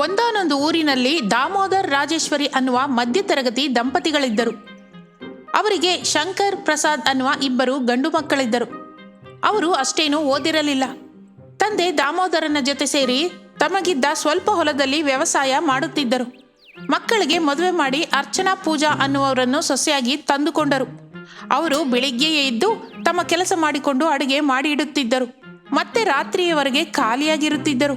ಒಂದಾನೊಂದು ಊರಿನಲ್ಲಿ ದಾಮೋದರ್ ರಾಜೇಶ್ವರಿ ಅನ್ನುವ ಮಧ್ಯತರಗತಿ ದಂಪತಿಗಳಿದ್ದರು. ಅವರಿಗೆ ಶಂಕರ್ ಪ್ರಸಾದ್ ಅನ್ನುವ ಇಬ್ಬರು ಗಂಡು ಮಕ್ಕಳಿದ್ದರು. ಅವರು ಅಷ್ಟೇನೂ ಓದಿರಲಿಲ್ಲ. ತಂದೆ ದಾಮೋದರನ ಜೊತೆ ಸೇರಿ ತಮಗಿದ್ದ ಸ್ವಲ್ಪ ಹೊಲದಲ್ಲಿ ವ್ಯವಸಾಯ ಮಾಡುತ್ತಿದ್ದರು. ಮಕ್ಕಳಿಗೆ ಮದುವೆ ಮಾಡಿ ಅರ್ಚನಾ ಪೂಜಾ ಅನ್ನುವವರನ್ನು ಸೊಸೆಯಾಗಿ ತಂದುಕೊಂಡರು. ಅವರು ಬೆಳಿಗ್ಗೆಯೇ ಇದ್ದು ತಮ್ಮ ಕೆಲಸ ಮಾಡಿಕೊಂಡು ಅಡುಗೆ ಮಾಡಿ ಇಡುತ್ತಿದ್ದರು. ಮತ್ತೆ ರಾತ್ರಿಯವರೆಗೆ ಖಾಲಿಯಾಗಿರುತ್ತಿದ್ದರು.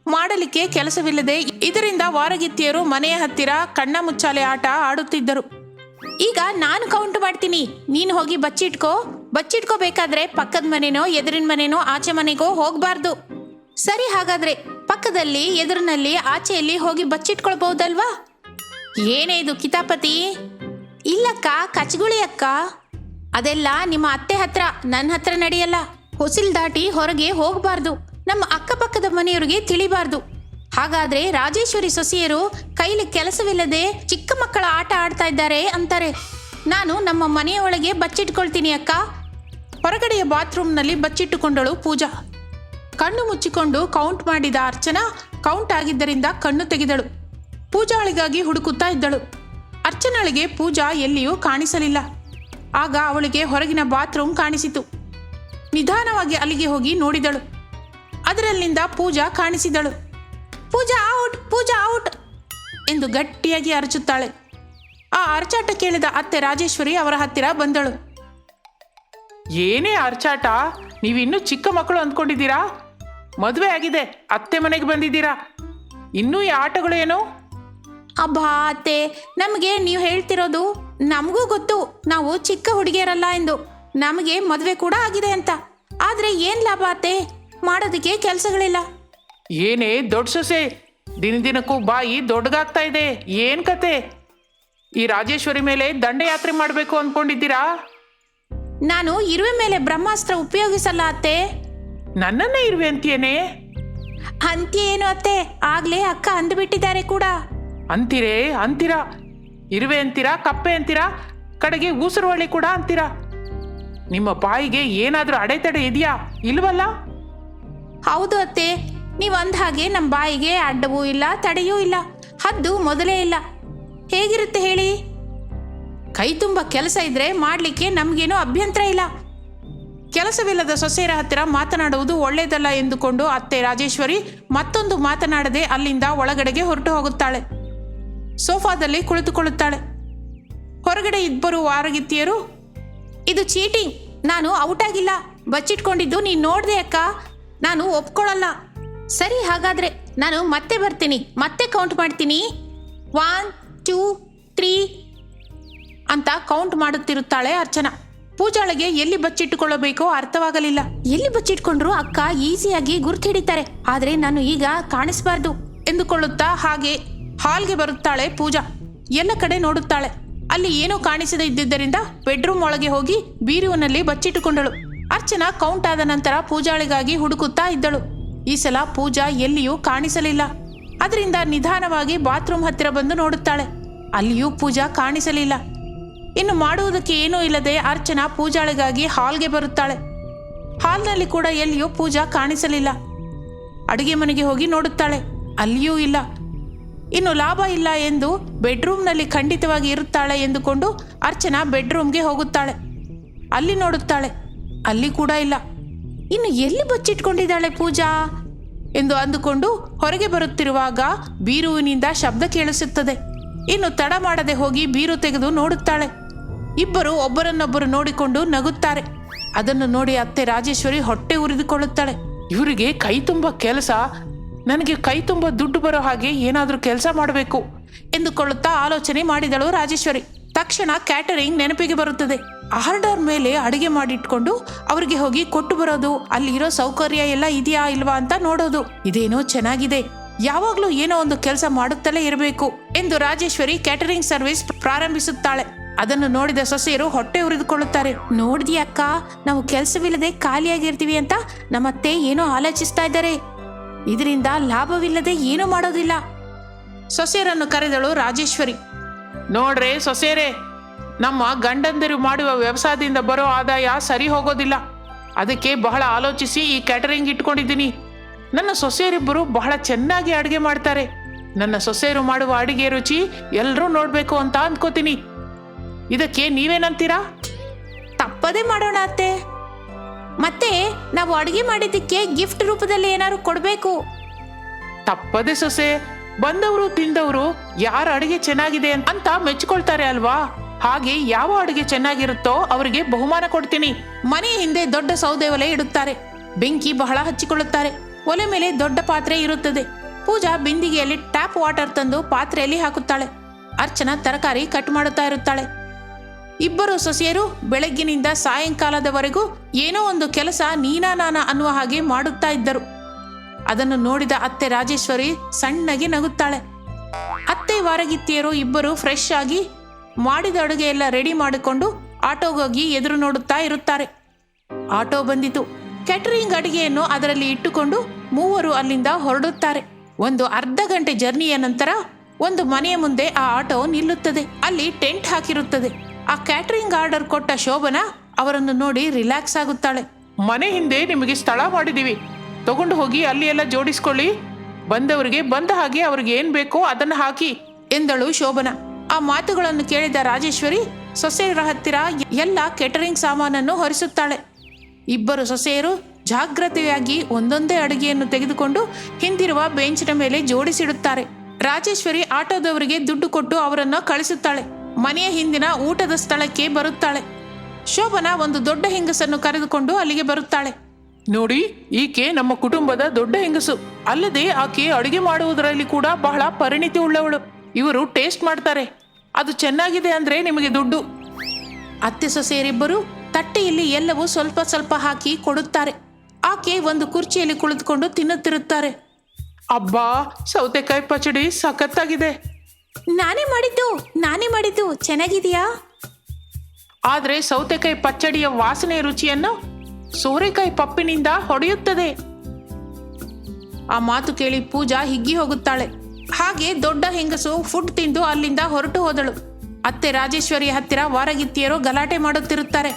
ಮಾಡಲಿಕ್ಕೆ ಕೆಲಸವಿಲ್ಲದೆ ಇದರಿಂದ ವಾರಗಿತ್ತಿಯರು ಮನೆಯ ಹತ್ತಿರ ಕಣ್ಣ ಮುಚ್ಚಾಲೆ ಆಟ ಆಡುತ್ತಿದ್ದರು. ಈಗ ನಾನು ಕೌಂಟ್ ಮಾಡ್ತೀನಿ, ನೀನು ಹೋಗಿ ಬಚ್ಚಿಟ್ಕೋಬೇಕಾದ್ರೆ ಪಕ್ಕದ ಮನೆನೋ ಎದುರಿನ ಮನೆನೋ ಆಚೆ ಮನೆಗೋ ಹೋಗಬಾರ್ದು. ಸರಿ, ಹಾಗಾದ್ರೆ ಪಕ್ಕದಲ್ಲಿ ಎದುರಿನಲ್ಲಿ ಆಚೆಯಲ್ಲಿ ಹೋಗಿ ಬಚ್ಚಿಟ್ಕೊಳ್ಬಹುದಲ್ವಾ? ಏನೇ ಇದು ಕಿತಾಪತಿ? ಇಲ್ಲಕ್ಕ, ಕಚ್ಗುಳಿ ಅಕ್ಕ. ಅದೆಲ್ಲ ನಿಮ್ಮ ಅತ್ತೆ ಹತ್ರ, ನನ್ನ ಹತ್ರ ನಡೆಯಲ್ಲ. ಹೊಸಿಲ್ ದಾಟಿ ಹೊರಗೆ ಹೋಗಬಾರ್ದು, ನಮ್ಮ ಅಕ್ಕಪಕ್ಕದ ಮನೆಯವರಿಗೆ ತಿಳಿಬಾರ್ದು. ಹಾಗಾದ್ರೆ ರಾಜೇಶ್ವರಿ ಸೊಸೆಯರು ಕೈಲಿ ಕೆಲಸವಿಲ್ಲದೆ ಚಿಕ್ಕ ಮಕ್ಕಳ ಆಟ ಆಡ್ತಾ ಇದ್ದಾರೆ ಅಂತಾರೆ. ನಾನು ನಮ್ಮ ಮನೆಯ ಒಳಗೆ ಬಚ್ಚಿಟ್ಕೊಳ್ತೀನಿ ಅಕ್ಕ. ಹೊರಗಡೆಯ ಬಾತ್ರೂಮ್ನಲ್ಲಿ ಬಚ್ಚಿಟ್ಟುಕೊಂಡಳು ಪೂಜಾ. ಕಣ್ಣು ಮುಚ್ಚಿಕೊಂಡು ಕೌಂಟ್ ಮಾಡಿದ ಅರ್ಚನಾ ಕೌಂಟ್ ಆಗಿದ್ದರಿಂದ ಕಣ್ಣು ತೆಗೆದಳು. ಪೂಜಾಳಿಗಾಗಿ ಹುಡುಕುತ್ತಾ ಇದ್ದಳು. ಅರ್ಚನಾಳಿಗೆ ಪೂಜಾ ಎಲ್ಲಿಯೂ ಕಾಣಿಸಲಿಲ್ಲ. ಆಗ ಅವಳಿಗೆ ಹೊರಗಿನ ಬಾತ್ರೂಮ್ ಕಾಣಿಸಿತು. ನಿಧಾನವಾಗಿ ಅಲ್ಲಿಗೆ ಹೋಗಿ ನೋಡಿದಳು. ಅದರಲ್ಲಿಂದ ಪೂಜಾ ಕಾಣಿಸಿದಳು. ಪೂಜಾ ಔಟ್, ಪೂಜಾ ಔಟ್ ಎಂದು ಗಟ್ಟಿಯಾಗಿ ಅರಚುತ್ತಾಳೆ. ಆ ಅರಚಾಟ ಕೇಳಿದ ಅತ್ತೆ ರಾಜೇಶ್ವರಿ ಅವರ ಹತ್ತಿರ ಬಂದಳು. ಏನೇ ಅರ್ಚಾಟ? ನೀವಿನ್ನೂ ಚಿಕ್ಕ ಮಕ್ಕಳು ಅಂದ್ಕೊಂಡಿದ್ದೀರಾ? ಮದುವೆ ಆಗಿದೆ, ಅತ್ತೆ ಮನೆಗೆ ಬಂದಿದ್ದೀರಾ, ಇನ್ನೂ ಈ ಆಟಗಳೇನು? ಅಬ್ಬಾ ಅತ್ತೆ, ನಮಗೆ ನೀವು ಹೇಳ್ತಿರೋದು ನಮಗೂ ಗೊತ್ತು, ನಾವು ಚಿಕ್ಕ ಹುಡುಗಿಯರಲ್ಲ ಎಂದು. ನಮಗೆ ಮದುವೆ ಕೂಡ ಆಗಿದೆ ಅಂತ. ಆದರೆ ಏನು ಲಾಭ ಅತ್ತೆ? ಮಾಡೋದಕ್ಕೆ ಕೆಲಸಗಳಿಲ್ಲ. ಏನೇ ದೊಡ್ಡ ಸೊಸೆ, ದಿನದಿನಕ್ಕೂ ಬಾಯಿ ದೊಡ್ಡಗಾಗ್ತಾ ಇದೆ. ಏನು ಕತೆ? ಈ ರಾಜೇಶ್ವರಿ ಮೇಲೆ ದಂಡಯಾತ್ರೆ ಮಾಡಬೇಕು ಅಂದ್ಕೊಂಡಿದ್ದೀರಾ? ನಾನು ಇರುವೆ ಮೇಲೆ ಬ್ರಹ್ಮಾಸ್ತ್ರ ಉಪಯೋಗಿಸಲ್ಲ ಅತ್ತೆ. ನನ್ನನ್ನೇ ಇರುವೆ ಅಂತೀಯೇನೆ? ಅಂತ್ಯ ಏನು ಅತ್ತೆ, ಆಗ್ಲೇ ಅಕ್ಕ ಅಂದುಬಿಟ್ಟಿದ್ದಾರೆ ಕೂಡ. ಅಂತೀರಾ? ಇರುವೆ ಅಂತೀರಾ, ಕಪ್ಪೆ ಅಂತೀರಾ, ಕಡೆಗೆ ಊಸರವಳ್ಳಿ ಕೂಡ ಅಂತೀರಾ. ನಿಮ್ಮ ಬಾಯಿಗೆ ಏನಾದರೂ ಅಡೆತಡೆ ಇದೆಯಾ? ಇಲ್ವಲ್ಲ? ಹೌದು ಅತ್ತೆ, ನೀವು ಅಂದ ಹಾಗೆ ನಮ್ಮ ಬಾಯಿಗೆ ಅಡ್ಡವೂ ಇಲ್ಲ, ತಡೆಯೂ ಇಲ್ಲ, ಹದ್ದು ಮೊದಲೇ ಇಲ್ಲ. ಹೇಗಿರುತ್ತೆ ಹೇಳಿ? ಕೈ ತುಂಬ ಕೆಲಸ ಇದ್ರೆ ಮಾಡಲಿಕ್ಕೆ ನಮಗೇನೂ ಅಭ್ಯಂತರ ಇಲ್ಲ. ಕೆಲಸವಿಲ್ಲದ ಸೊಸೆಯರ ಹತ್ತಿರ ಮಾತನಾಡುವುದು ಒಳ್ಳೆಯದಲ್ಲ ಎಂದುಕೊಂಡು ಅತ್ತೆ ರಾಜೇಶ್ವರಿ ಮತ್ತೊಂದು ಮಾತನಾಡದೆ ಅಲ್ಲಿಂದ ಒಳಗಡೆಗೆ ಹೊರಟು ಹೋಗುತ್ತಾಳೆ. ಸೋಫಾದಲ್ಲಿ ಕುಳಿತುಕೊಳ್ಳುತ್ತಾಳೆ. ಹೊರಗಡೆ ಇಬ್ಬರು ವಾರಗಿತ್ತಿಯರು, ಇದು ಚೀಟಿಂಗ್, ನಾನು ಔಟ್ ಆಗಿಲ್ಲ, ಬಚ್ಚಿಟ್ಕೊಂಡಿದ್ದು ನೀನು ನೋಡ್ದೆ ಅಕ್ಕ, ನಾನು ಒಪ್ಕೊಳ್ಳಲ್ಲ. ಸರಿ, ಹಾಗಾದ್ರೆ ನಾನು ಮತ್ತೆ ಬರ್ತೀನಿ, ಮತ್ತೆ ಕೌಂಟ್ ಮಾಡ್ತೀನಿ. 1 2 3 ಅಂತ ಕೌಂಟ್ ಮಾಡುತ್ತಿರುತ್ತಾಳೆ ಅರ್ಚನಾ. ಪೂಜಾಳಿಗೆ ಎಲ್ಲಿ ಬಚ್ಚಿಟ್ಟುಕೊಳ್ಳಬೇಕೋ ಅರ್ಥವಾಗಲಿಲ್ಲ. ಎಲ್ಲಿ ಬಚ್ಚಿಟ್ಕೊಂಡ್ರು ಅಕ್ಕ ಈಸಿಯಾಗಿ ಗುರ್ತು ಹಿಡಿತಾರೆ, ಆದರೆ ನಾನು ಈಗ ಕಾಣಿಸಬಾರ್ದು ಎಂದುಕೊಳ್ಳುತ್ತಾ ಹಾಗೆ ಹಾಲ್ಗೆ ಬರುತ್ತಾಳೆ ಪೂಜಾ. ಎಲ್ಲ ಕಡೆ ನೋಡುತ್ತಾಳೆ. ಅಲ್ಲಿ ಏನೂ ಕಾಣಿಸದೇ ಇದ್ದಿದ್ದರಿಂದ ಬೆಡ್ರೂಮ್ ಒಳಗೆ ಹೋಗಿ ಬೀರುವಿನಲ್ಲಿ ಬಚ್ಚಿಟ್ಟುಕೊಂಡಳು. ಅರ್ಚನಾ ಕೌಂಟ್ ಆದ ನಂತರ ಪೂಜಾಳಿಗಾಗಿ ಹುಡುಕುತ್ತಾ ಇದ್ದಳು. ಈ ಸಲ ಪೂಜಾ ಎಲ್ಲಿಯೂ ಕಾಣಿಸಲಿಲ್ಲ. ಅದರಿಂದ ನಿಧಾನವಾಗಿ ಬಾತ್ರೂಮ್ ಹತ್ತಿರ ಬಂದು ನೋಡುತ್ತಾಳೆ. ಅಲ್ಲಿಯೂ ಪೂಜಾ ಕಾಣಿಸಲಿಲ್ಲ. ಇನ್ನು ಮಾಡುವುದಕ್ಕೆ ಏನೂ ಇಲ್ಲದೆ ಅರ್ಚನಾ ಪೂಜಾಳಿಗಾಗಿ ಹಾಲ್ಗೆ ಬರುತ್ತಾಳೆ. ಹಾಲ್ನಲ್ಲಿ ಕೂಡ ಎಲ್ಲಿಯೂ ಪೂಜಾ ಕಾಣಿಸಲಿಲ್ಲ. ಅಡುಗೆ ಮನೆಗೆ ಹೋಗಿ ನೋಡುತ್ತಾಳೆ, ಅಲ್ಲಿಯೂ ಇಲ್ಲ. ಇನ್ನು ಲಾಭ ಇಲ್ಲ ಎಂದು ಬೆಡ್ರೂಮ್ನಲ್ಲಿ ಖಂಡಿತವಾಗಿ ಇರುತ್ತಾಳೆ ಎಂದುಕೊಂಡು ಅರ್ಚನಾ ಬೆಡ್ರೂಮ್ಗೆ ಹೋಗುತ್ತಾಳೆ. ಅಲ್ಲಿ ನೋಡುತ್ತಾಳೆ, ಅಲ್ಲಿ ಕೂಡ ಇಲ್ಲ. ಇನ್ನು ಎಲ್ಲಿ ಬಚ್ಚಿಟ್ಕೊಂಡಿದ್ದಾಳೆ ಪೂಜಾ ಎಂದು ಅಂದುಕೊಂಡು ಹೊರಗೆ ಬರುತ್ತಿರುವಾಗ ಬೀರುವಿನಿಂದ ಶಬ್ದ ಕೇಳಿಸುತ್ತದೆ. ಇನ್ನು ತಡ ಮಾಡದೆ ಹೋಗಿ ಬೀರು ತೆಗೆದು ನೋಡುತ್ತಾಳೆ. ಇಬ್ಬರು ಒಬ್ಬರನ್ನೊಬ್ಬರು ನೋಡಿಕೊಂಡು ನಗುತ್ತಾರೆ. ಅದನ್ನು ನೋಡಿ ಅತ್ತೆ ರಾಜೇಶ್ವರಿ ಹೊಟ್ಟೆ ಉರಿದುಕೊಳ್ಳುತ್ತಾಳೆ. ಇವರಿಗೆ ಕೈ ತುಂಬ ಕೆಲಸ, ನನಗೆ ಕೈ ತುಂಬ ದುಡ್ಡು ಬರೋ ಹಾಗೆ ಏನಾದರೂ ಕೆಲಸ ಮಾಡಬೇಕು ಎಂದುಕೊಳ್ಳುತ್ತಾ ಆಲೋಚನೆ ಮಾಡಿದಳು ರಾಜೇಶ್ವರಿ. ತಕ್ಷಣ ಕ್ಯಾಟರಿಂಗ್ ನೆನಪಿಗೆ ಬರುತ್ತದೆ. ಆರ್ಡರ್ ಮೇಲೆ ಅಡುಗೆ ಮಾಡಿಟ್ಕೊಂಡು ಅವರಿಗೆ ಹೋಗಿ ಕೊಟ್ಟು ಬರೋದು, ಅಲ್ಲಿರೋ ಸೌಕರ್ಯ ಎಲ್ಲ ಇದೆಯಾ ಇಲ್ವಾ ಅಂತ ನೋಡೋದು. ಇದೇನೋ ಚೆನ್ನಾಗಿದೆ, ಯಾವಾಗಲೂ ಏನೋ ಒಂದು ಕೆಲಸ ಮಾಡುತ್ತಲೇ ಇರಬೇಕು ಎಂದು ರಾಜೇಶ್ವರಿ ಕ್ಯಾಟರಿಂಗ್ ಸರ್ವಿಸ್ ಪ್ರಾರಂಭಿಸುತ್ತಾಳೆ. ಅದನ್ನು ನೋಡಿದ ಸೊಸೆಯರು ಹೊಟ್ಟೆ ಉರಿದುಕೊಳ್ಳುತ್ತಾರೆ. ನೋಡಿದ್ಯಾ ಅಕ್ಕ, ನಾವು ಕೆಲಸವಿಲ್ಲದೆ ಖಾಲಿಯಾಗಿರ್ತೀವಿ ಅಂತ ನಮ್ಮತ್ತೆ ಏನೋ ಆಲೋಚಿಸ್ತಾ ಇದ್ದಾರೆ. ಇದರಿಂದ ಲಾಭವಿಲ್ಲದೆ ಏನೂ ಮಾಡೋದಿಲ್ಲ. ಸೊಸೆಯರನ್ನು ಕರೆದಳು ರಾಜೇಶ್ವರಿ. ನೋಡ್ರೆ ಸೊಸೆಯರೇ, ನಮ್ಮ ಗಂಡಂದಿರು ಮಾಡುವ ವ್ಯವಸಾಯದಿಂದ ಬರೋ ಆದಾಯ ಸರಿ ಹೋಗೋದಿಲ್ಲ. ಅದಕ್ಕೆ ಬಹಳ ಆಲೋಚಿಸಿ ಈ ಕ್ಯಾಟರಿಂಗ್ ಇಟ್ಕೊಂಡಿದ್ದೀನಿ. ನನ್ನ ಸೊಸೆಯರಿಬ್ಬರು ಬಹಳ ಚೆನ್ನಾಗಿ ಅಡುಗೆ ಮಾಡ್ತಾರೆ. ನನ್ನ ಸೊಸೆಯರು ಮಾಡುವ ಅಡಿಗೆ ರುಚಿ ಎಲ್ಲರೂ ನೋಡ್ಬೇಕು ಅಂತ ಅಂದ್ಕೋತೀನಿ. ಇದಕ್ಕೆ ನೀವೇನಂತೀರಾ? ತಪ್ಪದೇ ಮಾಡೋಣ ಅತ್ತೆ. ಮತ್ತೆ ನಾವು ಅಡುಗೆ ಮಾಡಿದ್ದಕ್ಕೆ ಗಿಫ್ಟ್ ರೂಪದಲ್ಲಿ ಏನಾದ್ರು ಕೊಡಬೇಕು. ತಪ್ಪದೆ ಸೊಸೆ, ಬಂದವರು ತಿಂದವರು ಯಾರ ಅಡುಗೆ ಚೆನ್ನಾಗಿದೆ ಅಂತ ಮೆಚ್ಕೊಳ್ತಾರೆ ಅಲ್ವಾ? ಹಾಗೆ ಯಾವ ಅಡುಗೆ ಚೆನ್ನಾಗಿರುತ್ತೋ ಅವರಿಗೆ ಬಹುಮಾನ ಕೊಡ್ತೀನಿ. ಮನೆ ಹಿಂದೆ ದೊಡ್ಡ ಸೌದೆ ಒಲೆ ಇಡುತ್ತಾರೆ. ಬೆಂಕಿ ಬಹಳ ಹಚ್ಚಿಕೊಳ್ಳುತ್ತಾರೆ. ಒಲೆ ಮೇಲೆ ದೊಡ್ಡ ಪಾತ್ರೆ ಇರುತ್ತದೆ. ಪೂಜಾ ಬಿಂದಿಗೆಯಲ್ಲಿ ಟ್ಯಾಪ್ ವಾಟರ್ ತಂದು ಪಾತ್ರೆಯಲ್ಲಿ ಹಾಕುತ್ತಾಳೆ. ಅರ್ಚನಾ ತರಕಾರಿ ಕಟ್ ಮಾಡುತ್ತಾ ಇರುತ್ತಾಳೆ. ಇಬ್ಬರು ಸೊಸೆಯರು ಬೆಳಗ್ಗಿನಿಂದ ಸಾಯಂಕಾಲದವರೆಗೂ ಏನೋ ಒಂದು ಕೆಲಸ ನೀನಾ ನಾನಾ ಅನ್ನುವ ಹಾಗೆ ಮಾಡುತ್ತಾ ಇದ್ದರು. ಅದನ್ನು ನೋಡಿದ ಅತ್ತೆ ರಾಜೇಶ್ವರಿ ಸಣ್ಣಗೆ ನಗುತ್ತಾಳೆ. ಅತ್ತೆ ವಾರಗಿತ್ತಿಯರು ಇಬ್ಬರು ಫ್ರೆಶ್ ಆಗಿ ಮಾಡಿದ ಅಡುಗೆ ಎಲ್ಲ ರೆಡಿ ಮಾಡಿಕೊಂಡು ಆಟೋಗೋಗಿ ಎದುರು ನೋಡುತ್ತಾ ಇರುತ್ತಾರೆ. ಆಟೋ ಬಂದಿತು. ಕ್ಯಾಟರಿಂಗ್ ಅಡಿಗೆಯನ್ನು ಅದರಲ್ಲಿ ಇಟ್ಟುಕೊಂಡು ಮೂವರು ಅಲ್ಲಿಂದ ಹೊರಡುತ್ತಾರೆ. ಒಂದು ಅರ್ಧ ಗಂಟೆ ಜರ್ನಿಯ ನಂತರ ಒಂದು ಮನೆಯ ಮುಂದೆ ಆ ಆಟೋ ನಿಲ್ಲುತ್ತದೆ. ಅಲ್ಲಿ ಟೆಂಟ್ ಹಾಕಿರುತ್ತದೆ. ಆ ಕ್ಯಾಟರಿಂಗ್ ಆರ್ಡರ್ ಕೊಟ್ಟ ಶೋಭನಾ ಅವರನ್ನು ನೋಡಿ ರಿಲ್ಯಾಕ್ಸ್ ಆಗುತ್ತಾಳೆ. ಮನೆ ಹಿಂದೆ ನಿಮಗೆ ಸ್ಥಳ ಮಾಡಿದೀವಿ, ತಗೊಂಡು ಹೋಗಿ ಅಲ್ಲಿ ಎಲ್ಲ ಜೋಡಿಸ್ಕೊಳ್ಳಿ. ಬಂದವರಿಗೆ ಬಂದ ಹಾಗೆ ಅವ್ರಿಗೆ ಏನ್ ಬೇಕೋ ಅದನ್ನು ಹಾಕಿ ಎಂದಳು ಶೋಭನಾ. ಆ ಮಾತುಗಳನ್ನು ಕೇಳಿದ ರಾಜೇಶ್ವರಿ ಸೊಸೆಯರ ಹತ್ತಿರ ಎಲ್ಲ ಕೇಟರಿಂಗ್ ಸಾಮಾನನ್ನು ಹೊರಿಸುತ್ತಾಳೆ. ಇಬ್ಬರು ಸೊಸೆಯರು ಜಾಗ್ರತೆಯಾಗಿ ಒಂದೊಂದೇ ಅಡುಗೆಯನ್ನು ತೆಗೆದುಕೊಂಡು ಹಿಂದಿರುವ ಬೆಂಚಿನ ಮೇಲೆ ಜೋಡಿಸಿಡುತ್ತಾರೆ. ರಾಜೇಶ್ವರಿ ಆಟೋದವರಿಗೆ ದುಡ್ಡು ಕೊಟ್ಟು ಅವರನ್ನು ಕಳಿಸುತ್ತಾಳೆ. ಮನೆಯ ಹಿಂದಿನ ಊಟದ ಸ್ಥಳಕ್ಕೆ ಬರುತ್ತಾಳೆ. ಶೋಭನಾ ಒಂದು ದೊಡ್ಡ ಹೆಂಗಸನ್ನು ಕರೆದುಕೊಂಡು ಅಲ್ಲಿಗೆ ಬರುತ್ತಾಳೆ. ನೋಡಿ, ಈಕೆ ನಮ್ಮ ಕುಟುಂಬದ ದೊಡ್ಡ ಹೆಂಗಸು. ಅಲ್ಲದೆ ಆಕೆ ಅಡುಗೆ ಮಾಡುವುದರಲ್ಲಿ ಕೂಡ ಬಹಳ ಪರಿಣಿತಿ ಉಳ್ಳವಳು. ಇವರು ಟೇಸ್ಟ್ ಮಾಡ್ತಾರೆ. ಅದು ಚೆನ್ನಾಗಿದೆ ಅಂದ್ರೆ ನಿಮಗೆ ದುಡ್ಡು. ಅತ್ತೆ ಸೊಸೆಯರಿಬ್ಬರು ತಟ್ಟೆಯಲ್ಲಿ ಎಲ್ಲವೂ ಸ್ವಲ್ಪ ಸ್ವಲ್ಪ ಹಾಕಿ ಕೊಡುತ್ತಾರೆ. ಆಕೆ ಒಂದು ಕುರ್ಚಿಯಲ್ಲಿ ಕುಳಿತುಕೊಂಡು ತಿನ್ನುತ್ತಿರುತ್ತಾರೆ. ಅಬ್ಬಾ, ಸೌತೆಕಾಯಿ ಪಚಡಿ ಸಖತ್ತಾಗಿದೆ. ನಾನೇ ಮಾಡಿದ್ದು ಚೆನ್ನಾಗಿದೆಯಾ? ಆದ್ರೆ ಸೌತೆಕಾಯಿ ಪಚ್ಚಡಿಯ ವಾಸನೆ ರುಚಿಯನ್ನು ಸೋರೆಕಾಯಿ ಪಪ್ಪಿನಿಂದ ಹೊಡೆಯುತ್ತದೆ. ಆ ಮಾತು ಕೇಳಿ ಪೂಜಾ ಹಿಗ್ಗಿ ಹೋಗುತ್ತಾಳೆ. ಹಾಗೆ ದೊಡ್ಡ ಹೆಂಗಸು ಫುಡ್ ತಿಂದು ಅಲ್ಲಿಂದ ಹೊರಟು ಹೋದಳು. ಅತ್ತೆ ರಾಜೇಶ್ವರಿಯ ಹತ್ತಿರ ವಾರಗಿತ್ತಿಯರು ಗಲಾಟೆ ಮಾಡುತ್ತಿರುತ್ತಾರೆ.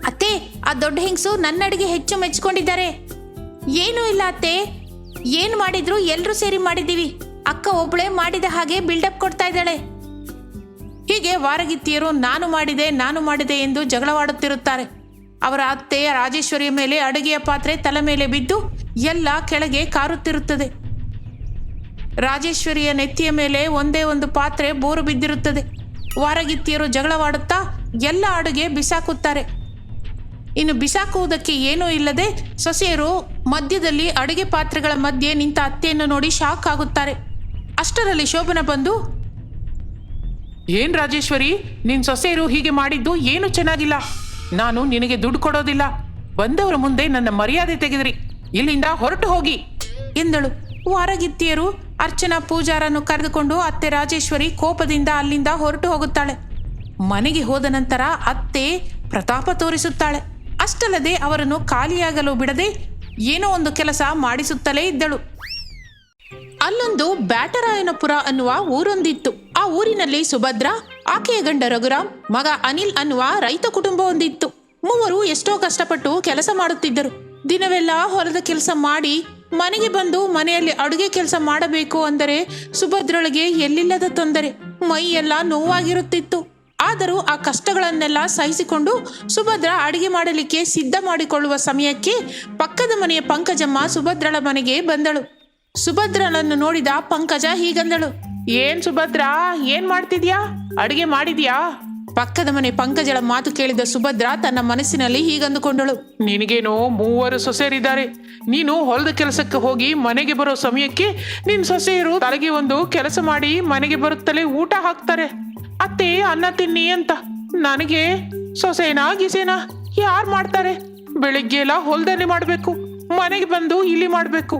ಅತ್ತೆ, ಆ ದೊಡ್ಡ ಹೆಂಗಸು ನನ್ನ ಅಡಿಗೆ ಹೆಚ್ಚು ಮೆಚ್ಚಿಕೊಂಡಿದ್ದಾರೆ. ಏನೂ ಇಲ್ಲ ಅತ್ತೆ, ಏನ್ ಮಾಡಿದ್ರು ಎಲ್ರೂ ಸೇರಿ ಮಾಡಿದೀವಿ. ಅಕ್ಕ ಒಬ್ಳೆ ಮಾಡಿದ ಹಾಗೆ ಬಿಲ್ಡಪ್ ಕೊಡ್ತಾ ಇದ್ದಾಳೆ. ಹೀಗೆ ವಾರಗಿತ್ತಿಯರು ನಾನು ಮಾಡಿದೆ ಎಂದು ಜಗಳವಾಡುತ್ತಿರುತ್ತಾರೆ. ಅವರ ಅತ್ತೆ ರಾಜೇಶ್ವರಿಯ ಮೇಲೆ ಅಡುಗೆಯ ಪಾತ್ರೆ ತಲೆ ಮೇಲೆ ಬಿದ್ದು ಎಲ್ಲ ಕೆಳಗೆ ಕಾರುತ್ತಿರುತ್ತದೆ. ರಾಜೇಶ್ವರಿಯ ನೆತ್ತಿಯ ಮೇಲೆ ಒಂದೇ ಒಂದು ಪಾತ್ರೆ ಬೋರು ಬಿದ್ದಿರುತ್ತದೆ. ವಾರಗಿತ್ತಿಯರು ಜಗಳವಾಡುತ್ತಾ ಎಲ್ಲ ಅಡುಗೆ ಬಿಸಾಕುತ್ತಾರೆ. ಇನ್ನು ಬಿಸಾಕುವುದಕ್ಕೆ ಏನೂ ಇಲ್ಲದೆ ಸೊಸೆಯರು ಮಧ್ಯದಲ್ಲಿ ಅಡುಗೆ ಪಾತ್ರೆಗಳ ಮಧ್ಯೆ ನಿಂತ ಅತ್ತೆಯನ್ನು ನೋಡಿ ಶಾಕ್ ಆಗುತ್ತಾರೆ. ಅಷ್ಟರಲ್ಲಿ ಶೋಭನಾ ಬಂದು, ಏನ್ ರಾಜೇಶ್ವರಿ, ನಿನ್ ಸೊಸೆಯರು ಹೀಗೆ ಮಾಡಿದ್ದು ಏನು ಚೆನ್ನಾಗಿಲ್ಲ. ನಾನು ನಿನಗೆ ದುಡ್ಡು ಕೊಡೋದಿಲ್ಲ. ಬಂದವರ ಮುಂದೆ ನನ್ನ ಮರ್ಯಾದೆ ತೆಗೆದ್ರಿ. ಇಲ್ಲಿಂದ ಹೊರಟು ಹೋಗಿ ಎಂದಳು. ವಾರಗಿತ್ತಿಯರು ಅರ್ಚನಾ ಪೂಜಾರನ್ನು ಕರೆದುಕೊಂಡು ಅತ್ತೆ ರಾಜೇಶ್ವರಿ ಕೋಪದಿಂದ ಅಲ್ಲಿಂದ ಹೊರಟು ಹೋಗುತ್ತಾಳೆ. ಮನೆಗೆ ಹೋದ ನಂತರ ಅತ್ತೆ ಪ್ರತಾಪ ತೋರಿಸುತ್ತಾಳೆ. ಅಷ್ಟಲ್ಲದೆ ಅವರನ್ನು ಖಾಲಿಯಾಗಲು ಬಿಡದೆ ಏನೋ ಒಂದು ಕೆಲಸ ಮಾಡಿಸುತ್ತಲೇ ಇದ್ದಳು. ಅಲ್ಲೊಂದು ಬ್ಯಾಟರಾಯನಪುರ ಅನ್ನುವ ಊರೊಂದಿತ್ತು. ಆ ಊರಿನಲ್ಲಿ ಸುಭದ್ರ, ಆಕೆಯ ಗಂಡ ರಘುರಾಮ್, ಮಗ ಅನಿಲ್ ಅನ್ನುವ ರೈತ ಕುಟುಂಬ ಒಂದಿತ್ತು. ಮೂವರು ಎಷ್ಟೋ ಕಷ್ಟಪಟ್ಟು ಕೆಲಸ ಮಾಡುತ್ತಿದ್ದರು. ದಿನವೆಲ್ಲ ಹೊಲದ ಕೆಲಸ ಮಾಡಿ ಮನೆಗೆ ಬಂದು ಮನೆಯಲ್ಲಿ ಅಡುಗೆ ಕೆಲಸ ಮಾಡಬೇಕು ಅಂದರೆ ಸುಭದ್ರೊಳಗೆ ಎಲ್ಲಿಲ್ಲದ ತೊಂದರೆ, ಮೈಯೆಲ್ಲ ನೋವಾಗಿರುತ್ತಿತ್ತು. ಆದರೂ ಆ ಕಷ್ಟಗಳನ್ನೆಲ್ಲ ಸಹಿಸಿಕೊಂಡು ಸುಭದ್ರ ಅಡುಗೆ ಮಾಡಲಿಕ್ಕೆ ಸಿದ್ಧ ಮಾಡಿಕೊಳ್ಳುವ ಸಮಯಕ್ಕೆ ಪಕ್ಕದ ಮನೆಯ ಪಂಕಜಮ್ಮ ಸುಭದ್ರಳ ಮನೆಗೆ ಬಂದಳು. ಸುಭದ್ರಳನ್ನು ನೋಡಿದ ಪಂಕಜ ಹೀಗಂದಳು, ಏನ್ ಸುಭದ್ರಾ, ಏನ್ ಮಾಡ್ತಿದ್ಯಾ? ಅಡುಗೆ ಮಾಡಿದ್ಯಾ? ಪಕ್ಕದ ಮನೆ ಪಂಕಜಳ ಮಾತು ಕೇಳಿದ ಸುಭದ್ರ ತನ್ನ ಮನಸ್ಸಿನಲ್ಲಿ ಹೀಗಂದುಕೊಂಡಳು, ನಿನಗೇನೋ ಮೂವರು ಸೊಸೆಯರಿದ್ದಾರೆ. ನೀನು ಹೊಲದ ಕೆಲಸಕ್ಕೆ ಹೋಗಿ ಮನೆಗೆ ಬರೋ ಸಮಯಕ್ಕೆ ನಿನ್ ಸೊಸೆಯರು ತಲೆಗೆ ಒಂದು ಕೆಲಸ ಮಾಡಿ ಮನೆಗೆ ಬರುತ್ತಲೇ ಊಟ ಹಾಕ್ತಾರೆ. ಅತ್ತೆ ಅನ್ನ ತಿನ್ನಿ ಅಂತ. ನನಗೆ ಸೊಸೆನಾ ಗಿಸೇನಾ ಯಾರು ಮಾಡ್ತಾರೆ? ಬೆಳಿಗ್ಗೆ ಎಲ್ಲ ಹೊಲದಲ್ಲಿ ಮಾಡಬೇಕು, ಮನೆಗೆ ಬಂದು ಇಲ್ಲಿ ಮಾಡಬೇಕು.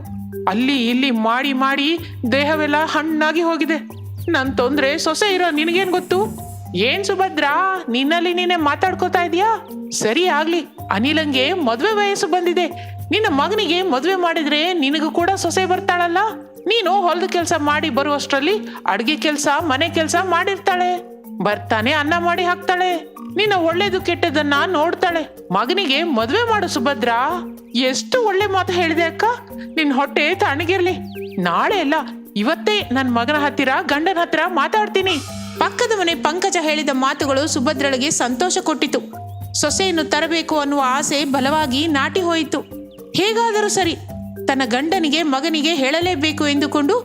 ಅಲ್ಲಿ ಇಲ್ಲಿ ಮಾಡಿ ಮಾಡಿ ದೇಹವೆಲ್ಲ ಹಣ್ಣಾಗಿ ಹೋಗಿದೆ. ನನ್ ತೊಂದ್ರೆ ಸೊಸೆ ಇರೋ ನಿನಗೇನ್ ಗೊತ್ತು? ಏನ್ ಸುಭದ್ರಾ, ನಿನ್ನಲ್ಲಿ ನೀನೆ ಮಾತಾಡ್ಕೋತಾ ಇದೀಯಾ? ಸರಿ ಆಗ್ಲಿ, ಅನಿಲಂಗೆ ಮದ್ವೆ ವಯಸ್ಸು ಬಂದಿದೆ. ನಿನ್ನ ಮಗನಿಗೆ ಮದ್ವೆ ಮಾಡಿದ್ರೆ ನಿನಗೂ ಕೂಡ ಸೊಸೆ ಬರ್ತಾಳಲ್ಲ. ನೀನು ಹೊಲದ ಕೆಲಸ ಮಾಡಿ ಬರುವಷ್ಟರಲ್ಲಿ ಅಡ್ಗೆ ಕೆಲಸ ಮನೆ ಕೆಲಸ ಮಾಡಿರ್ತಾಳೆ. ಬರ್ತಾನೆ ಅನ್ನ ಮಾಡಿ ಹಾಕ್ತಾಳೆ. ನಿನ್ನ ಒಳ್ಳೇದು ಕೆಟ್ಟದನ್ನ ನೋಡ್ತಾಳೆ. ಮಗನಿಗೆ ಮದ್ವೆ ಮಾಡು ಸುಭದ್ರಾ. ಎಷ್ಟು ಒಳ್ಳೆ ಮಾತು ಹೇಳಿದೆ ಅಕ್ಕ. ನಿನ್ ಹೊಟ್ಟೆ ತಣ್ಣಗಿರ್ಲಿ. ನಾಳೆ ಅಲ್ಲ, ಇವತ್ತೇ ನನ್ ಮಗನ ಹತ್ತಿರ ಗಂಡನ ಹತ್ತಿರ ಮಾತಾಡ್ತೀನಿ. ಪಕ್ಕದ ಮನೆ ಪಂಕಜ ಹೇಳಿದ ಮಾತುಗಳು ಸುಭದ್ರಳಿಗೆ ಸಂತೋಷ ಕೊಟ್ಟಿತು. ಸೊಸೆಯನ್ನು ತರಬೇಕು ಅನ್ನುವ ಆಸೆ ಬಲವಾಗಿ ನಾಟಿ ಹೋಯಿತು. ಹೇಗಾದರೂ ಸರಿ, ತನ್ನ ಗಂಡನಿಗೆ ಮಗನಿಗೆ ಹೇಳಲೇಬೇಕು ಎಂದುಕೊಂಡು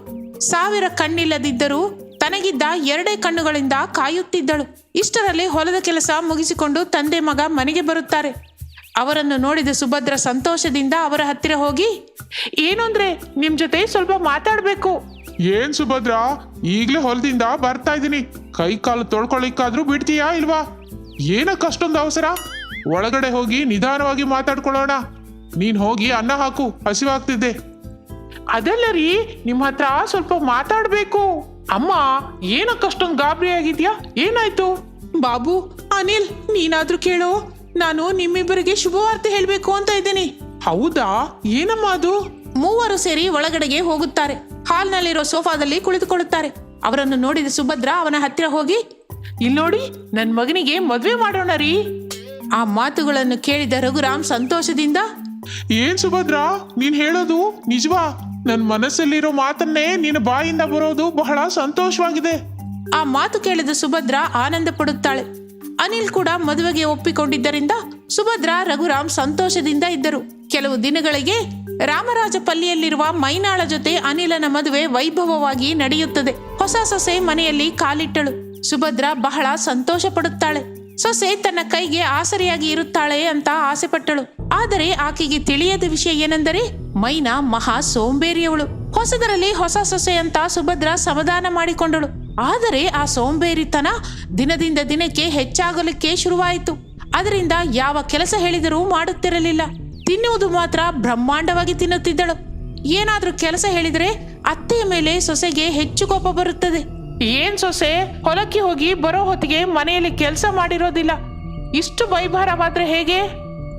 1000 ಕಣ್ಣಿಲ್ಲದಿದ್ದರೂ ತನಗಿದ್ದ 2 ಕಣ್ಣುಗಳಿಂದ ಕಾಯುತ್ತಿದ್ದಳು. ಇಷ್ಟರಲ್ಲಿ ಹೊಲದ ಕೆಲಸ ಮುಗಿಸಿಕೊಂಡು ತಂದೆ ಮಗ ಮನೆಗೆ ಬರುತ್ತಾರೆ. ಅವರನ್ನು ನೋಡಿದ ಸುಭದ್ರ ಸಂತೋಷದಿಂದ ಅವರ ಹತ್ತಿರ ಹೋಗಿ, ಏನು ಅಂದ್ರೆ ನಿಮ್ ಜೊತೆ ಸ್ವಲ್ಪ ಮಾತಾಡ್ಬೇಕು. ಏನ್ ಸುಭದ್ರಾ, ಈಗ್ಲೇ ಹೊಲದಿಂದ ಬರ್ತಾ ಇದ್ದೀನಿ. ಕೈ ಕಾಲು ತೊಳ್ಕೊಳ್ಳಿಕ್ಕಾದ್ರೂ ಬಿಡ್ತೀಯಾ ಇಲ್ವಾ? ಏನಕ್ಕೆ ಅಷ್ಟೊಂದು ಅವಸರ? ಒಳಗಡೆ ಹೋಗಿ ನಿಧಾನವಾಗಿ ಮಾತಾಡ್ಕೊಳ್ಳೋಣ. ನೀನ್ ಹೋಗಿ ಅನ್ನ ಹಾಕು, ಹಸಿವಾಗ್ತಿದ್ದೆ. ಅದಲ್ಲ ರೀ, ನಿಮ್ ಹತ್ರ ಸ್ವಲ್ಪ ಮಾತಾಡ್ಬೇಕು. ಅಮ್ಮ, ಏನಕ್ಕಷ್ಟೊಂದು ಗಾಬರಿ ಆಗಿದ್ಯಾ? ಏನಾಯ್ತು? ಬಾಬು, ಅನಿಲ್, ನೀನಾದ್ರೂ ಕೇಳೋ. ನಾನು ನಿಮ್ಮಿಬ್ಬರಿಗೆ ಶುಭವಾರ್ತೆ ಹೇಳಬೇಕು ಅಂತ ಇದ್ದೀನಿ. ಹೌದಾ? ಏನಮ್ಮ ಅದು? ಮೂವರು ಸೇರಿ ಒಳಗಡೆಗೆ ಹೋಗುತ್ತಾರೆ. ಹಾಲ್ನಲ್ಲಿರೋ ಸೋಫಾದಲ್ಲಿ ಕುಳಿತುಕೊಳ್ಳುತ್ತಾರೆ. ಅವರನ್ನು ನೋಡಿದ ಸುಭದ್ರ ಅವನ ಹತ್ತಿರ ಹೋಗಿ, ಇಲ್ಲಿ ನೋಡಿ, ನನ್ ಮಗನಿಗೆ ಮದ್ವೆ ಮಾಡೋಣ ರೀ. ಆ ಮಾತುಗಳನ್ನು ಕೇಳಿದ ರಘುರಾಮ್ ಸಂತೋಷದಿಂದ, ಏನ್ ಸುಭದ್ರಾ, ನೀನ್ ಹೇಳೋದು ನಿಜವಾ? ನನ್ ಮನಸ್ಸಲ್ಲಿರೋ ಮಾತನ್ನೇ ನಿನ್ನ ಬಾಯಿಂದ ಬರೋದು ಬಹಳ ಸಂತೋಷವಾಗಿದೆ. ಆ ಮಾತು ಕೇಳಿದ ಸುಭದ್ರ ಆನಂದ ಪಡುತ್ತಾಳೆ. ಅನಿಲ್ ಕೂಡ ಮದುವೆಗೆ ಒಪ್ಪಿಕೊಂಡಿದ್ದರಿಂದ ಸುಭದ್ರ ರಘುರಾಮ್ ಸಂತೋಷದಿಂದ ಇದ್ದರು. ಕೆಲವು ದಿನಗಳಿಗೆ ರಾಮರಾಜಪಲ್ಲಿಯಲ್ಲಿರುವ ಮೈನಾಳ ಜೊತೆ ಅನಿಲನ ಮದುವೆ ವೈಭವವಾಗಿ ನಡೆಯುತ್ತದೆ. ಹೊಸ ಸೊಸೆ ಮನೆಯಲ್ಲಿ ಕಾಲಿಟ್ಟಳು. ಸುಭದ್ರ ಬಹಳ ಸಂತೋಷ ಪಡುತ್ತಾಳೆ. ಸೊಸೆ ತನ್ನ ಕೈಗೆ ಆಸರೆಯಾಗಿ ಇರುತ್ತಾಳೆ ಅಂತ ಆಸೆ ಪಟ್ಟಳು. ಆದರೆ ಆಕೆಗೆ ತಿಳಿಯದ ವಿಷಯ ಏನೆಂದರೆ ಮೈನಾ ಮಹಾ ಸೋಂಬೇರಿಯವಳು. ಹೊಸದರಲ್ಲಿ ಹೊಸ ಸೊಸೆ ಅಂತ ಸುಭದ್ರ ಸಮಾಧಾನ ಮಾಡಿಕೊಂಡಳು. ಆದರೆ ಆ ಸೋಂಬೇರಿತನ ದಿನದಿಂದ ದಿನಕ್ಕೆ ಹೆಚ್ಚಾಗಲಿಕ್ಕೆ ಶುರುವಾಯಿತು. ಅದರಿಂದ ಯಾವ ಕೆಲಸ ಹೇಳಿದರೂ ಮಾಡುತ್ತಿರಲಿಲ್ಲ. ತಿನ್ನುವುದು ಮಾತ್ರ ಬ್ರಹ್ಮಾಂಡವಾಗಿ ತಿನ್ನುತ್ತಿದ್ದಳು. ಏನಾದ್ರೂ ಕೆಲಸ ಹೇಳಿದರೆ ಅತ್ತೆಯ ಮೇಲೆ ಸೊಸೆಗೆ ಹೆಚ್ಚು ಕೋಪ ಬರುತ್ತದೆ. ಏನ್ ಸೊಸೆ, ಹೊಲಕ್ಕೆ ಹೋಗಿ ಬರೋ ಹೊತ್ತಿಗೆ ಮನೆಯಲ್ಲಿ ಕೆಲಸ ಮಾಡಿರೋದಿಲ್ಲ. ಇಷ್ಟು ವೈಭಾರವಾದ್ರೆ ಹೇಗೆ?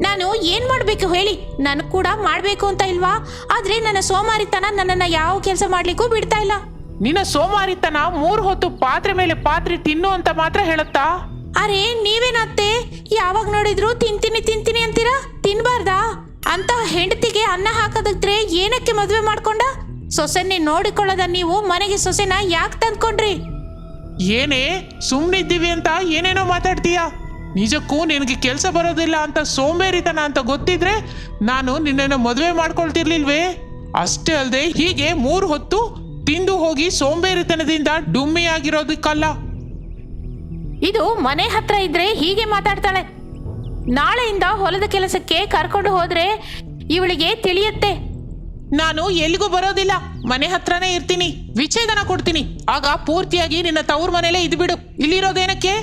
ನಾನು ಏನ್ ಮಾಡ್ಬೇಕು ಹೇಳಿ? ನಾನು ಕೂಡ ಮಾಡ್ಬೇಕು ಅಂತ ಇಲ್ವಾ? ಆದ್ರೆ ನನ್ನ ಸೋಮಾರಿತನ ನನ್ನನ್ನ ಯಾವ ಕೆಲಸ ಮಾಡ್ಲಿಕ್ಕೂ ಬಿಡ್ತಾ ಇಲ್ಲ. ನಿನ್ನ ಸೋಮಾರಿತನ 3 ಹೊತ್ತು ಪಾತ್ರೆ ಮೇಲೆ ಪಾತ್ರೆ ತಿನ್ನು ಅಂತ ಮಾತ್ರ ಹೇಳುತ್ತಾ? ಅರೆ ನೀವೇನತ್ತೆ, ಯಾವಾಗ ನೋಡಿದ್ರು ತಿಂತೀನಿ ತಿಂತೀನಿ ಅಂತೀರಾ? ತಿನ್ಬಾರ್ದಾ? ಅಂತ ಹೆಂಡತಿಗೆ ಅನ್ನ ಹಾಕದಿದ್ರೆ ಏನಕ್ಕೆ ಮದುವೆ ಮಾಡ್ಕೊಂಡ? ಸೊಸೆನ್ನೇ ನೋಡಿಕೊಳ್ಳದ ನೀವು ಮನೆಗೆ ಸೊಸೆನ ಯಾಕೆ ತಂದ್ಕೊಂಡ್ರಿ? ಏನೇ ಸುಮ್ನಿದ್ದೀವಿ ಅಂತ ಏನೇನೋ ಮಾತಾಡ್ತೀಯ? ನಿಜಕ್ಕೂ ನಿನಗೆ ಕೆಲಸ ಬರೋದಿಲ್ಲ ಅಂತ ಸೋಂಬೇರಿತನ ಅಂತ ಗೊತ್ತಿದ್ರೆ ನಾನು ನಿನ್ನನ್ನು ಮದುವೆ ಮಾಡ್ಕೊಳ್ತಿರ್ಲಿಲ್ವೇ? ಅಷ್ಟೇ ಅಲ್ಲದೆ ಹೀಗೆ 3 ಹೊತ್ತು ತಿಂದು ಹೋಗಿ ಸೋಂಬೇರಿತನದಿಂದ ಡುಮ್ಮಿ ಆಗಿರೋದಕ್ಕಲ್ಲ. ಇದು ಮನೆ ಹತ್ರ ಇದ್ರೆ ಹೀಗೆ ಮಾತಾಡ್ತಾಳೆ. ನಾಳೆಯಿಂದ ಹೊಲದ ಕೆಲಸಕ್ಕೆ ಕರ್ಕೊಂಡು ಹೋದ್ರೆ ಇವಳಿಗೆ ತಿಳಿಯುತ್ತೆ. ನಾನು ಎಲ್ಲಿಗೂ ಬರೋದಿಲ್ಲ, ಮನೆ ಹತ್ರನೇ ಇರ್ತೀನಿ. ವಿಚ್ಛೇದನ ಕೊಡ್ತೀನಿ. ಆಗ ಪೂರ್ತಿಯಾಗಿ ನಿನ್ನ ತವ್ರ ಮನೇಲೆ ಇದ್ಬಿಡು. ಇಲ್ಲಿರೋದೇನಕ್ಕೆ?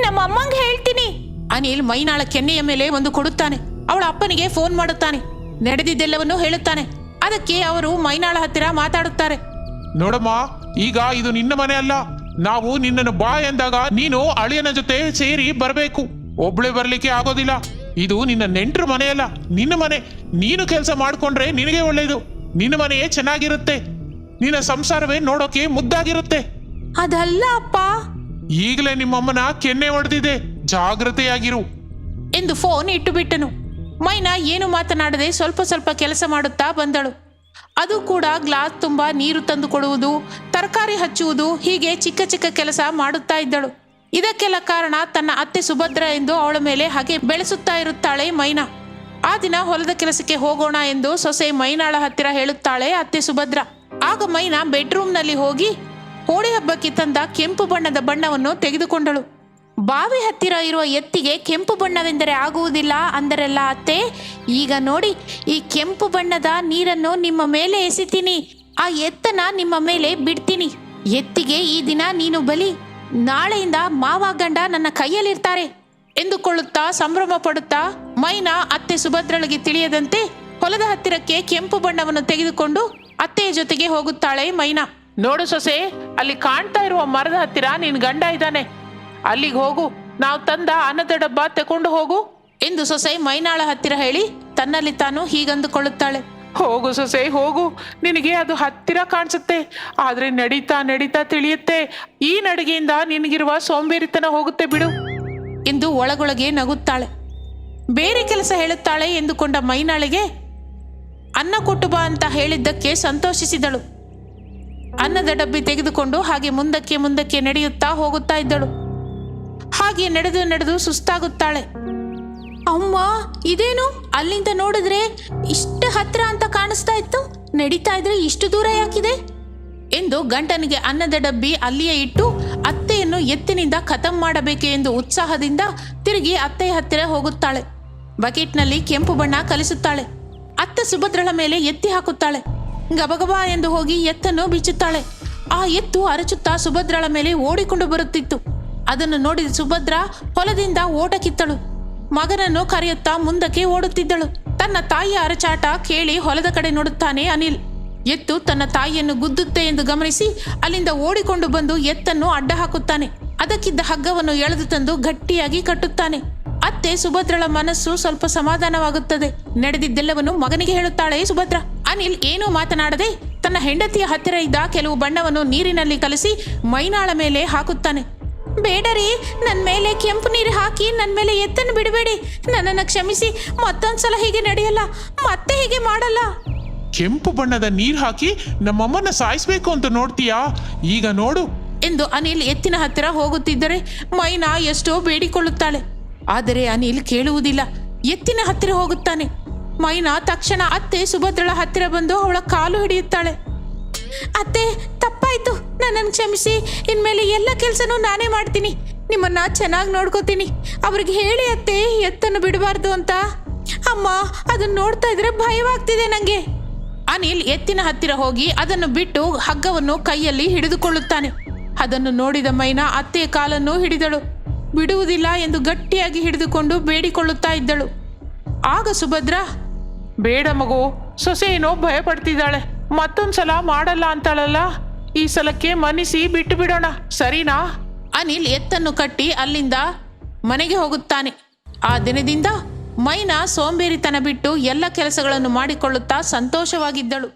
ನಮ್ಮ ಅಮ್ಮಂಗೆ ಹೇಳ್ತೀನಿ. ಅನಿಲ್ ಮೈನಾಳ ಕೆನ್ನೆಯ ಮೇಲೆ ಒಂದು ಕೊಡುತ್ತಾನೆ. ಅವಳ ಅಪ್ಪನಿಗೆ ಫೋನ್ ಮಾಡುತ್ತಾನೆ. ನಡೆದಿದ್ದೆಲ್ಲವನ್ನೂ ಹೇಳುತ್ತಾನೆ. ಅದಕ್ಕೆ ಅವರು ಮೈನಾಳ ಹತ್ತಿರ ಮಾತಾಡುತ್ತಾರೆ. ನೋಡಮ್ಮ, ಈಗ ಇದು ನಿನ್ನ ಮನೆ ಅಲ್ಲ. ನಾವು ನಿನ್ನನ್ನು ಬಾ ಎಂದಾಗ ನೀನು ಅಳಿಯನ ಜೊತೆ ಸೇರಿ ಬರಬೇಕು. ಒಬ್ಳೆ ಬರ್ಲಿಕ್ಕೆ ಆಗೋದಿಲ್ಲ. ಇದು ನಿನ್ನ ನೆಂಟ್ರ ಮನೆ ಅಲ್ಲ, ನಿನ್ನ ಮನೆ. ನೀನು ಕೆಲಸ ಮಾಡ್ಕೊಂಡ್ರೆ ನಿನಗೆ ಒಳ್ಳೇದು. ನಿನ್ನ ಮನೆಯೇ ಚೆನ್ನಾಗಿರುತ್ತೆ. ನಿನ್ನ ಸಂಸಾರವೇ ನೋಡೋಕೆ ಮುದ್ದಾಗಿರುತ್ತೆ. ಅದಲ್ಲ ಅಪ್ಪ. ಈಗಲೇ ನಿಮ್ಮಮ್ಮನ ಕೆನ್ನೆ ಹೊಡೆದಿದೆ, ಜಾಗ್ರತೆಯಾಗಿರು ಎಂದು ಫೋನ್ ಇಟ್ಟು ಬಿಟ್ಟನು. ಮೈನಾ ಏನು ಮಾತನಾಡದೆ ಸ್ವಲ್ಪ ಸ್ವಲ್ಪ ಕೆಲಸ ಮಾಡುತ್ತಾ ಬಂದಳು. ಅದು ಕೂಡ ಗ್ಲಾಸ್ ತುಂಬ ನೀರು ತಂದು ಕೊಡುವುದು, ತರಕಾರಿ ಹಚ್ಚುವುದು, ಹೀಗೆ ಚಿಕ್ಕ ಚಿಕ್ಕ ಕೆಲಸ ಮಾಡುತ್ತಾ ಇದ್ದಳು. ಇದಕ್ಕೆಲ್ಲ ಕಾರಣ ತನ್ನ ಅತ್ತೆ ಸುಭದ್ರ ಎಂದು ಅವಳ ಮೇಲೆ ಹಾಗೆ ಬೆಳೆಸುತ್ತಾ ಇರುತ್ತಾಳೆ ಮೈನಾ. ಆ ದಿನ ಹೊಲದ ಕೆಲಸಕ್ಕೆ ಹೋಗೋಣ ಎಂದು ಸೊಸೆ ಮೈನಾಳ ಹತ್ತಿರ ಹೇಳುತ್ತಾಳೆ ಅತ್ತೆ ಸುಭದ್ರ. ಆಗ ಮೈನಾ ಬೆಡ್ರೂಮ್ನಲ್ಲಿ ಹೋಗಿ ಹೋಳಿ ಹಬ್ಬಕ್ಕೆ ತಂದ ಕೆಂಪು ಬಣ್ಣದ ಬಣ್ಣವನ್ನು ತೆಗೆದುಕೊಂಡಳು. ಬಾವಿ ಹತ್ತಿರ ಇರುವ ಎತ್ತಿಗೆ ಕೆಂಪು ಬಣ್ಣವೆಂದರೆ ಆಗುವುದಿಲ್ಲ ಅಂದರೆಲ್ಲ ಅತ್ತೆ. ಈಗ ನೋಡಿ, ಈ ಕೆಂಪು ಬಣ್ಣದ ನೀರನ್ನು ನಿಮ್ಮ ಮೇಲೆ ಎಸಿತೀನಿ. ಆ ಎತ್ತನ ನಿಮ್ಮ ಮೇಲೆ ಬಿಡ್ತೀನಿ. ಎತ್ತಿಗೆ ಈ ದಿನ ನೀನು ಬಲಿ. ನಾಳೆಯಿಂದ ಮಾವ ಗಂಡ ನನ್ನ ಕೈಯಲ್ಲಿರ್ತಾರೆ ಎಂದುಕೊಳ್ಳುತ್ತಾ ಸಂಭ್ರಮ ಪಡುತ್ತಾ ಮೈನಾ ಅತ್ತೆ ಸುಭದ್ರಳಿಗೆ ತಿಳಿಯದಂತೆ ಹೊಲದ ಹತ್ತಿರಕ್ಕೆ ಕೆಂಪು ಬಣ್ಣವನ್ನು ತೆಗೆದುಕೊಂಡು ಅತ್ತೆಯ ಜೊತೆಗೆ ಹೋಗುತ್ತಾಳೆ ಮೈನಾ. ನೋಡು ಸೊಸೆ, ಅಲ್ಲಿ ಕಾಣ್ತಾ ಇರುವ ಮರದ ಹತ್ತಿರ ನಿನ್ ಗಂಡ ಇದ್ದಾನೆ. ಅಲ್ಲಿಗೆ ಹೋಗು, ನಾವು ತಂದ ಅನ್ನದ ಡಬ್ಬ ತಕೊಂಡು ಹೋಗು ಎಂದು ಸೊಸೆ ಮೈನಾಳ ಹತ್ತಿರ ಹೇಳಿ ತನ್ನಲ್ಲಿ ತಾನು ಹೀಗಂದುಕೊಳ್ಳುತ್ತಾಳೆ. ಹೋಗು ಸೊಸೆ, ಹೋಗು. ನಿನಗೆ ಅದು ಹತ್ತಿರ ಕಾಣಿಸುತ್ತೆ, ಆದ್ರೆ ನಡೀತಾ ನಡೀತಾ ತಿಳಿಯುತ್ತೆ. ಈ ನಡಿಗೆಯಿಂದ ನಿನಗಿರುವ ಸೋಂಬೇರಿತನ ಹೋಗುತ್ತೆ ಬಿಡು ಎಂದು ಒಳಗೊಳಗೆ ನಗುತ್ತಾಳೆ. ಬೇರೆ ಕೆಲಸ ಹೇಳುತ್ತಾಳೆ ಎಂದುಕೊಂಡ ಮೈನಾಳಿಗೆ ಅನ್ನ ಕೊಟ್ಟು ಬಾ ಅಂತ ಹೇಳಿದ್ದಕ್ಕೆ ಸಂತೋಷಿಸಿದಳು. ಅನ್ನದ ಡಬ್ಬಿ ತೆಗೆದುಕೊಂಡು ಹಾಗೆ ಮುಂದಕ್ಕೆ ಮುಂದಕ್ಕೆ ನಡೆಯುತ್ತಾ ಹೋಗುತ್ತಾ ಇದ್ದಳು. ಹಾಗೆ ನಡೆದು ನಡೆದು ಸುಸ್ತಾಗುತ್ತಾಳೆ. ಅಮ್ಮ, ಇದೇನು ಅಲ್ಲಿಂದ ನೋಡಿದ್ರೆ ಇಷ್ಟು ಹತ್ರ ಅಂತ ಕಾಣಿಸ್ತಾ ಇತ್ತು, ನಡೀತಾ ಇದ್ರೆ ಇಷ್ಟು ದೂರ ಯಾಕಿದೆ ಎಂದು ಗಂಟನಿಗೆ ಅನ್ನದ ಡಬ್ಬಿ ಅಲ್ಲಿಯೇ ಇಟ್ಟು ಅತ್ತೆಯನ್ನು ಎತ್ತಿನಿಂದ ಖತಮ್ ಮಾಡಬೇಕೆ ಎಂದು ಉತ್ಸಾಹದಿಂದ ತಿರುಗಿ ಅತ್ತೆಯ ಹತ್ತಿರ ಹೋಗುತ್ತಾಳೆ. ಬಕೆಟ್ನಲ್ಲಿ ಕೆಂಪು ಬಣ್ಣ ಕಲಿಸುತ್ತಾಳೆ. ಅತ್ತೆ ಸುಭದ್ರಳ ಮೇಲೆ ಎತ್ತಿ ಹಾಕುತ್ತಾಳೆ. ಗಬಗಬ ಎಂದು ಹೋಗಿ ಎತ್ತನ್ನು ಬಿಚ್ಚುತ್ತಾಳೆ. ಆ ಎತ್ತು ಅರಚುತ್ತಾ ಸುಭದ್ರಳ ಮೇಲೆ ಓಡಿಕೊಂಡು ಬರುತ್ತಿತ್ತು. ಅದನ್ನು ನೋಡಿದ ಸುಭದ್ರ ಹೊಲದಿಂದ ಓಟ ಕಿತ್ತಳು. ಮಗನನ್ನು ಕರೆಯುತ್ತಾ ಮುಂದಕ್ಕೆ ಓಡುತ್ತಿದ್ದಳು. ತನ್ನ ತಾಯಿಯ ಅರಚಾಟ ಕೇಳಿ ಹೊಲದ ಕಡೆ ನೋಡುತ್ತಾನೆ ಅನಿಲ್. ಎತ್ತು ತನ್ನ ತಾಯಿಯನ್ನು ಗುದ್ದುತ್ತೆ ಎಂದು ಗಮನಿಸಿ ಅಲ್ಲಿಂದ ಓಡಿಕೊಂಡು ಬಂದು ಎತ್ತನ್ನು ಅಡ್ಡ ಹಾಕುತ್ತಾನೆ. ಅದಕ್ಕಿದ್ದ ಹಗ್ಗವನ್ನು ಎಳೆದು ತಂದು ಗಟ್ಟಿಯಾಗಿ ಕಟ್ಟುತ್ತಾನೆ. ಅತ್ತೆ ಸುಭದ್ರಳ ಮನಸ್ಸು ಸ್ವಲ್ಪ ಸಮಾಧಾನವಾಗುತ್ತದೆ. ನಡೆದಿದ್ದೆಲ್ಲವನ್ನು ಮಗನಿಗೆ ಹೇಳುತ್ತಾಳೆ ಸುಭದ್ರ. ಅನಿಲ್ ಏನೂ ಮಾತನಾಡದೆ ತನ್ನ ಹೆಂಡತಿಯ ಹತ್ತಿರ ಇದ್ದ ಕೆಲವು ಬಣ್ಣವನ್ನು ನೀರಿನಲ್ಲಿ ಕಲಸಿ ಮೈನಾಳ ಮೇಲೆ ಹಾಕುತ್ತಾನೆ. ಬೇಡರಿ, ನನ್ನ ಮೇಲೆ ಕೆಂಪು ನೀರು ಹಾಕಿ ನನ್ನ ಮೇಲೆ ಎತ್ತನ್ನು ಬಿಡಬೇಡಿ. ನನ್ನನ್ನು ಕ್ಷಮಿಸಿ, ಮತ್ತೊಂದ್ಸಲ ಹೀಗೆ ನಡೆಯಲ್ಲ, ಮತ್ತೆ ಹೀಗೆ ಮಾಡಲ್ಲ. ಕೆಂಪು ಬಣ್ಣದ ನೀರ್ ಹಾಕಿ ನಮ್ಮಮ್ಮನ ಸಾಯಿಸ್ಬೇಕು ಅಂತ ನೋಡ್ತೀಯಾ? ಈಗ ನೋಡು ಎಂದು ಅನಿಲ್ ಎತ್ತಿನ ಹತ್ತಿರ ಹೋಗುತ್ತಿದ್ದರೆ ಮೈನಾ ಎಷ್ಟೋ ಬೇಡಿಕೊಳ್ಳುತ್ತಾಳೆ. ಆದರೆ ಅನಿಲ್ ಕೇಳುವುದಿಲ್ಲ. ಎತ್ತಿನ ಹತ್ತಿರ ಹೋಗುತ್ತಾನೆ. ಮೈನಾ ತಕ್ಷಣ ಅತ್ತೆ ಸುಭದ್ರಳ ಹತ್ತಿರ ಬಂದು ಅವಳ ಕಾಲು ಹಿಡಿಯುತ್ತಾಳೆ. ಅತ್ತೆ, ತಪ್ಪಾಯ್ತು, ನನ್ನನ್ನು ಕ್ಷಮಿಸಿ. ಇನ್ಮೇಲೆ ಎಲ್ಲ ಕೆಲಸನೂ ನಾನೇ ಮಾಡ್ತೀನಿ. ನಿಮ್ಮನ್ನ ಚೆನ್ನಾಗಿ ನೋಡ್ಕೋತೀನಿ. ಅವ್ರಿಗೆ ಹೇಳಿ ಅತ್ತೆ, ಎತ್ತನ್ನು ಬಿಡಬಾರ್ದು ಅಂತ. ಅಮ್ಮ, ಅದನ್ನು ನೋಡ್ತಾ ಇದ್ರೆ ಭಯವಾಗ್ತಿದೆ ನನಗೆ. ಅನಿಲ್ ಎತ್ತಿನ ಹತ್ತಿರ ಹೋಗಿ ಅದನ್ನು ಬಿಟ್ಟು ಹಗ್ಗವನ್ನು ಕೈಯಲ್ಲಿ ಹಿಡಿದುಕೊಳ್ಳುತ್ತಾನೆ. ಅದನ್ನು ನೋಡಿದ ಮೈನಾ ಅತ್ತೆಯ ಕಾಲನ್ನು ಹಿಡಿದಳು. ಬಿಡುವುದಿಲ್ಲ ಎಂದು ಗಟ್ಟಿಯಾಗಿ ಹಿಡಿದುಕೊಂಡು ಬೇಡಿಕೊಳ್ಳುತ್ತಾ ಇದ್ದಳು. ಆಗ ಸುಭದ್ರ, ಬೇಡ ಮಗು, ಸೊಸೆ ಏನೋ ಭಯ ಪಡ್ತಿದ್ದಾಳೆ, ಮತ್ತೊಂದ್ಸಲ ಮಾಡಲ್ಲ ಅಂತಾಳಲ್ಲ, ಈ ಸಲಕ್ಕೆ ಮನ್ನಿಸಿ ಬಿಟ್ಟು ಬಿಡೋಣ, ಸರಿನಾ? ಅನಿಲ್ ಎತ್ತನ್ನು ಕಟ್ಟಿ ಅಲ್ಲಿಂದ ಮನೆಗೆ ಹೋಗುತ್ತಾನೆ. ಆ ದಿನದಿಂದ ಮೈನಾ ಸೋಂಬೇರಿತನ ಬಿಟ್ಟು ಎಲ್ಲ ಕೆಲಸಗಳನ್ನು ಮಾಡಿಕೊಳ್ಳುತ್ತಾ ಸಂತೋಷವಾಗಿದ್ದಳು.